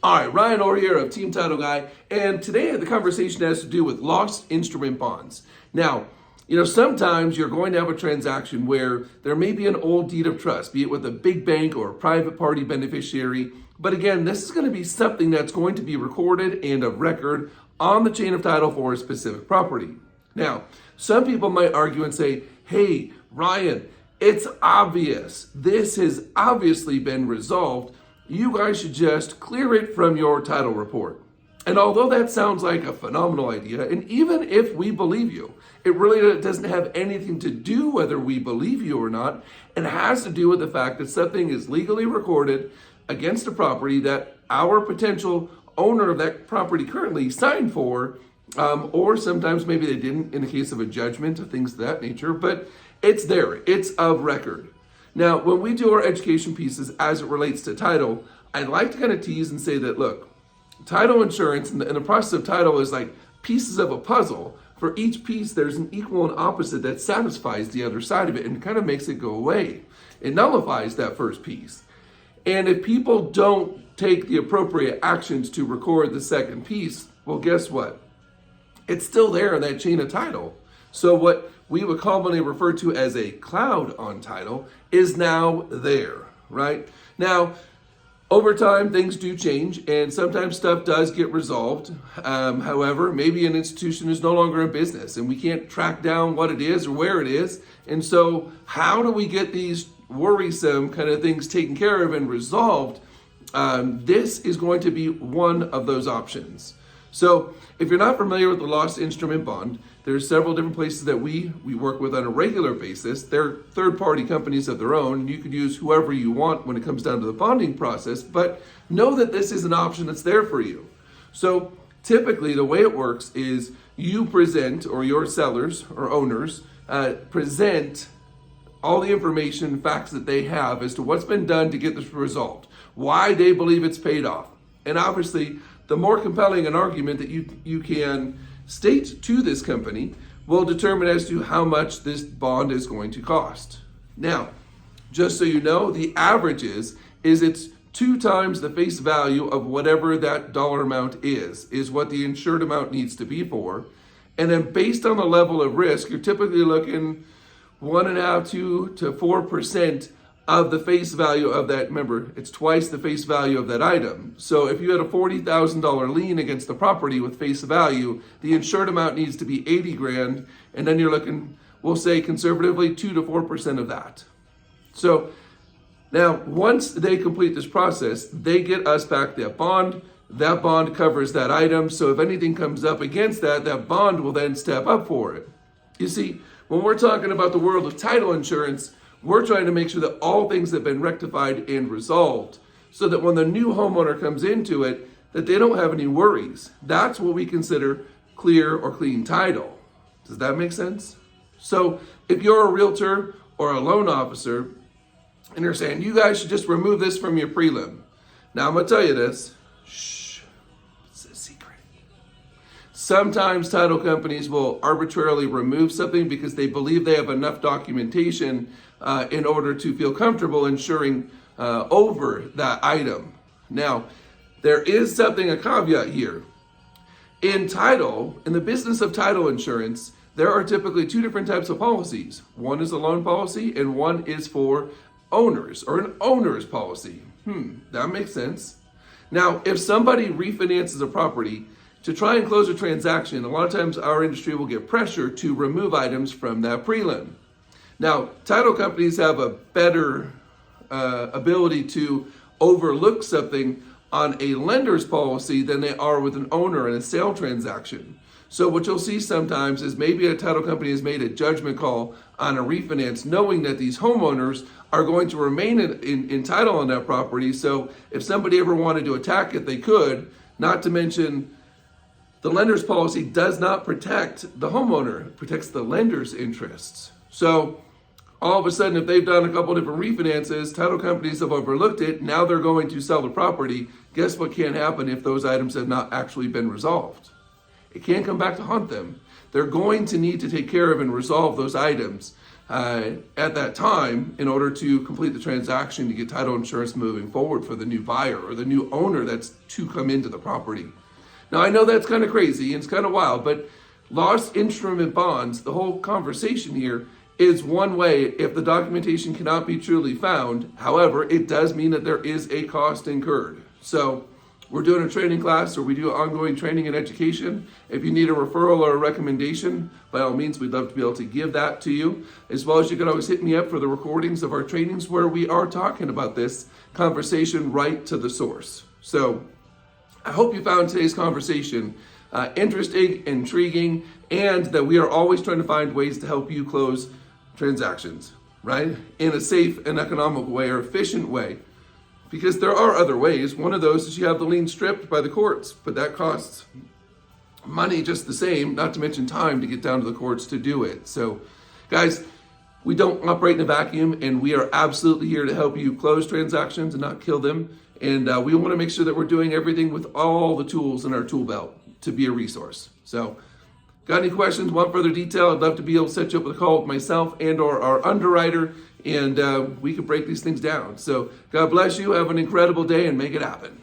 All right, Ryan Orr here of Team Title Guy, and today the conversation has to do with lost instrument bonds. Now, sometimes you're going to have a transaction where there may be an old deed of trust, be it with a big bank or a private party beneficiary. But again, this is going to be something that's going to be recorded and of record on the chain of title for a specific property. Now, some people might argue and say, hey, Ryan, it's obvious. This has obviously been resolved. You guys should just clear it from your title report. And although that sounds like a phenomenal idea, and even if we believe you, it really doesn't have anything to do whether we believe you or not. It has to do with the fact that something is legally recorded against a property that our potential owner of that property currently signed for, or sometimes maybe they didn't in the case of a judgment or things of that nature, but it's there, it's of record. Now, when we do our education pieces as it relates to title, I like to kind of tease and say that, look, title insurance and the process of title is like pieces of a puzzle. For each piece, there's an equal and opposite that satisfies the other side of it and kind of makes it go away. It nullifies that first piece. And if people don't take the appropriate actions to record the second piece, well, guess what? It's still there in that chain of title. So what we would commonly refer to as a cloud on title is now there, right? Now, over time, things do change, and sometimes stuff does get resolved. However, maybe an institution is no longer in business, and we can't track down what it is or where it is. And so how do we get these worrisome kind of things taken care of and resolved? This is going to be one of those options. So if you're not familiar with the lost instrument bond, there's several different places that we work with on a regular basis. They're third-party companies of their own, and you could use whoever you want when it comes down to the bonding process, but know that this is an option that's there for you. So typically the way it works is you present, or your sellers or owners present all the information, facts that they have as to what's been done to get this resolved, why they believe it's paid off. And obviously, the more compelling an argument that you can state to this company will determine as to how much this bond is going to cost. Now, just so you know, the average is it's 2 times the face value of whatever that dollar amount is what the insured amount needs to be for. And then based on the level of risk, you're typically looking 1.5% to 4% of the face value of that. Remember, it's twice the face value of that item. So if you had a $40,000 lien against the property with face value, the insured amount needs to be 80 grand, and then you're looking, we'll say conservatively 2 to 4% of that. So now once they complete this process, they get us back that bond. That bond covers that item. So if anything comes up against that, that bond will then step up for it. You see, when we're talking about the world of title insurance, we're trying to make sure that all things have been rectified and resolved so that when the new homeowner comes into it, that they don't have any worries. That's what we consider clear or clean title. Does that make sense? So if you're a realtor or a loan officer and you're saying, you guys should just remove this from your prelim. Now I'm gonna tell you this, shh, it's a secret. Sometimes title companies will arbitrarily remove something because they believe they have enough documentation in order to feel comfortable insuring over that item. Now, there is a caveat here. In title, in the business of title insurance, there are typically 2 different types of policies. One is a loan policy and one is for owners, or an owner's policy. That makes sense. Now, if somebody refinances a property to try and close a transaction, a lot of times our industry will get pressure to remove items from that prelim. Now, title companies have a better ability to overlook something on a lender's policy than they are with an owner in a sale transaction. So what you'll see sometimes is maybe a title company has made a judgment call on a refinance knowing that these homeowners are going to remain in title on that property. So if somebody ever wanted to attack it, they could, not to mention the lender's policy does not protect the homeowner, it protects the lender's interests. So all of a sudden, if they've done a couple different refinances, title companies have overlooked it, now they're going to sell the property. Guess what can happen if those items have not actually been resolved? It can't come back to haunt them. They're going to need to take care of and resolve those items at that time in order to complete the transaction to get title insurance moving forward for the new buyer or the new owner that's to come into the property. Now, I know that's kind of crazy and it's kind of wild, but lost instrument bonds, the whole conversation here is one way if the documentation cannot be truly found. However, it does mean that there is a cost incurred. So we're doing a training class, or we do ongoing training and education. If you need a referral or a recommendation, by all means, we'd love to be able to give that to you. As well as you can always hit me up for the recordings of our trainings where we are talking about this conversation right to the source. So I hope you found today's conversation interesting, intriguing, and that we are always trying to find ways to help you close transactions, right? In a safe and economical way or efficient way. Because there are other ways. One of those is you have the lien stripped by the courts, but that costs money just the same, not to mention time to get down to the courts to do it. So, guys, we don't operate in a vacuum, and we are absolutely here to help you close transactions and not kill them. And we want to make sure that we're doing everything with all the tools in our tool belt to be a resource. So, got any questions, want further detail? I'd love to be able to set you up with a call with myself and or our underwriter, and we can break these things down. So God bless you. Have an incredible day and make it happen.